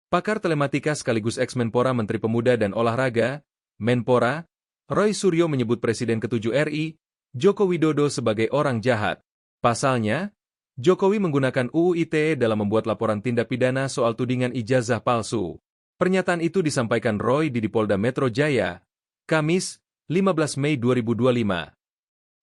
Pakar telematika sekaligus ex-Menpora Menteri Pemuda dan Olahraga, Menpora, Roy Suryo menyebut Presiden ke-7 RI, Joko Widodo sebagai orang jahat. Pasalnya, Jokowi menggunakan UU ITE dalam membuat laporan tindak pidana soal tudingan ijazah palsu. Pernyataan itu disampaikan Roy di Polda Metro Jaya, Kamis, 15 Mei 2025.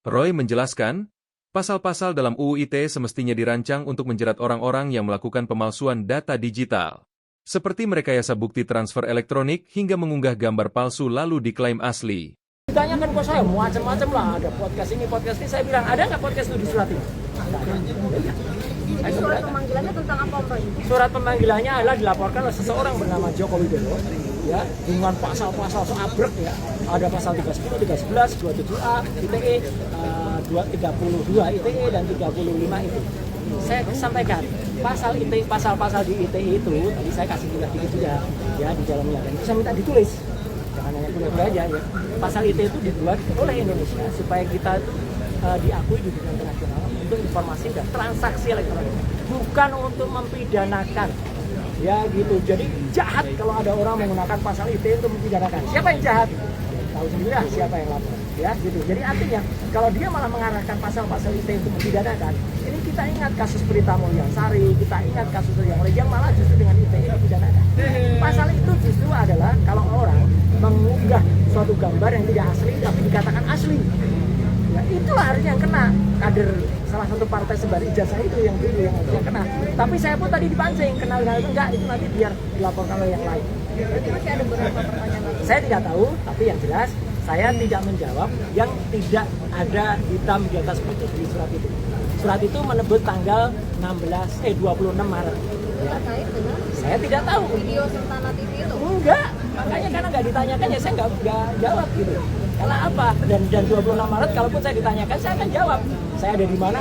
Roy menjelaskan, pasal-pasal dalam UU ITE semestinya dirancang untuk menjerat orang-orang yang melakukan pemalsuan data digital. Seperti merekayasa bukti transfer elektronik hingga mengunggah gambar palsu lalu diklaim asli. Ditanyakan kok saya macam-macam lah, ada podcast ini, saya bilang, ada nggak podcast itu di surat ini? Surat pemanggilannya tentang apa, Pak? Surat pemanggilannya adalah dilaporkan oleh seseorang bernama Joko Widodo, ya, dengan pasal-pasal abrek ya, ada pasal 310, 311, 27A ITE, 232 ITE dan 35 itu. Saya sampaikan pasal ITE, pasal-pasal di ITE itu tadi saya kasih dikit juga ya di dalamnya, dan saya minta ditulis, jangan hanya kuliah aja ya. Pasal ITE itu dibuat oleh Indonesia supaya kita itu diakui di dunia internasional untuk informasi dan transaksi elektronik, bukan untuk mempidanakan ya gitu. Jadi jahat kalau ada orang menggunakan pasal ITE untuk mempidanakan. Siapa yang jahat? Tahu sendiri lah siapa yang lapor ya gitu. Jadi artinya kalau dia malah mengarahkan pasal-pasal ITE untuk mempidanakan, ini kita ingat kasus Prita Mulyansari, kita ingat kasus yang lain yang malah justru dengan ITE dipidanakan. Pasal itu justru adalah kalau orang mengunggah suatu gambar yang tidak asli tapi dikatakan asli, ya itulah harusnya yang kena. Kader salah satu partai sebar ijazah itu yang dulu yang kena. Tapi saya pun tadi dipancing kenal itu enggak, itu nanti biar dilaporkan oleh yang lain. Berarti masih ada beberapa pertanyaan lagi. Saya tidak tahu, tapi yang jelas saya tidak menjawab yang tidak ada hitam di atas putih di surat itu. Surat itu menyebut tanggal 26 Maret. Ya. Terkait dengan Saya tidak tahu. video Sultana TV itu? Enggak, makanya karena nggak ditanyakan ya saya nggak jawab gitu. Karena apa? Dan 26 Maret kalaupun saya ditanyakan saya akan jawab. Saya ada di mana,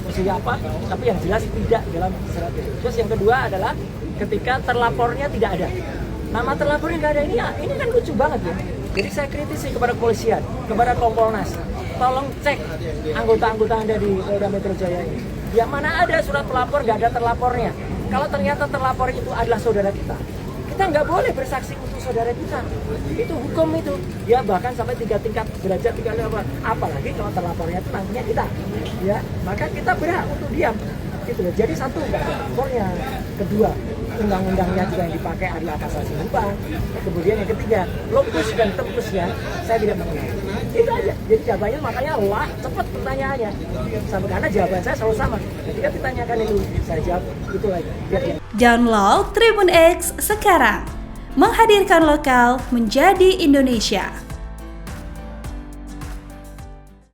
posisi apa, tapi yang jelas tidak dalam surat itu. Terus yang kedua adalah ketika terlapornya tidak ada. Nama terlapornya nggak ada, ini kan lucu banget ya. Jadi saya kritisi kepada kepolisian, kepada Kompolnas. Tolong cek anggota-anggota Anda di Polda Metro Jaya ini. Yang mana ada surat pelapor, nggak ada terlapornya. Kalau ternyata terlapor itu adalah saudara kita nggak boleh bersaksi untuk saudara kita. Itu hukum itu. Ya bahkan sampai 3 tingkat derajat, 3 level. Apalagi kalau terlapornya itu nantinya kita. Ya, maka kita berhak untuk diam. Gitu loh. Jadi satu, nggak ada lapornya. Kedua, undang-undangnya juga yang dipakai adalah pasal 9. Kemudian yang ketiga, lokus dan tempusnya saya tidak mengenal. Itu aja. Jadi jawabannya makanya lah cepat pertanyaannya. Sampai karena jawaban saya selalu sama. Ketika ditanyakan itu saya jawab itu lagi. Download Tribun X sekarang. Menghadirkan lokal menjadi Indonesia.